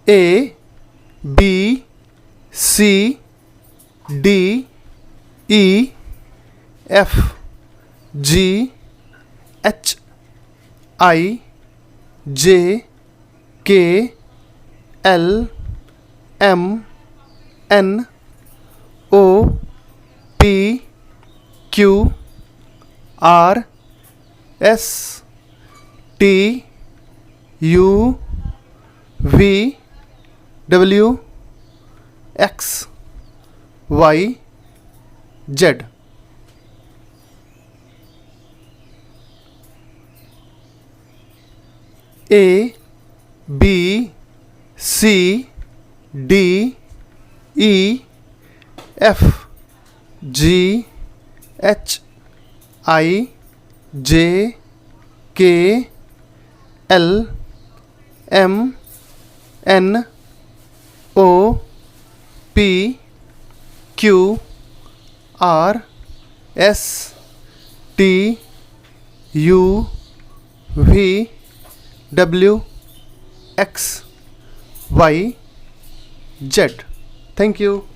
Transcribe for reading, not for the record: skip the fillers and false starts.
A B C D E F G H I J K L M N O P Q R S T U V W X Y Z. A B C D E F G H I J K L M N O P Q R S T U V W X Y Z. Thank you.